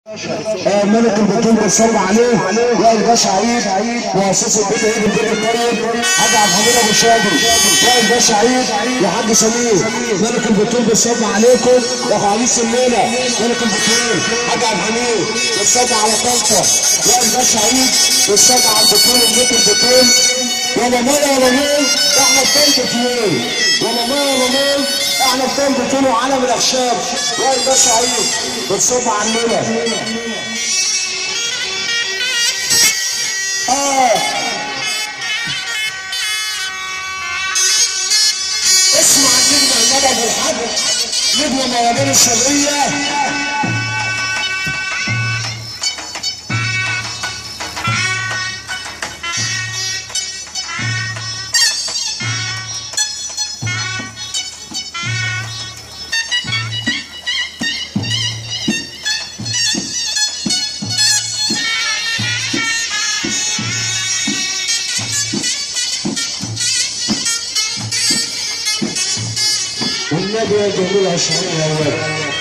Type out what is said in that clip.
ملك البطول بنصلي عليه يا الباشا عيد مؤسس البيت عيد البيت الطيب حاج عبد الحميد ابو شادي يا الباشا عيد يا حاج سمير ملك البطول بنصلي عليكم يا ابو عريس الليله ملك البطول حاج عبد الحميد بنصلي على طنطا يا الباشا عيد بنصلي على البطول ملك البطول يا ماما يا ماما احنا في طنطا فين يا ماما يا ماما احنا في طنطا فين وعلم الاخشاب يا الباشا عيد بنصلي علينا اسمع النجم النبي ابو الحاج نجم موالين الشرقيه والنبي يا جميل عشان يا ولد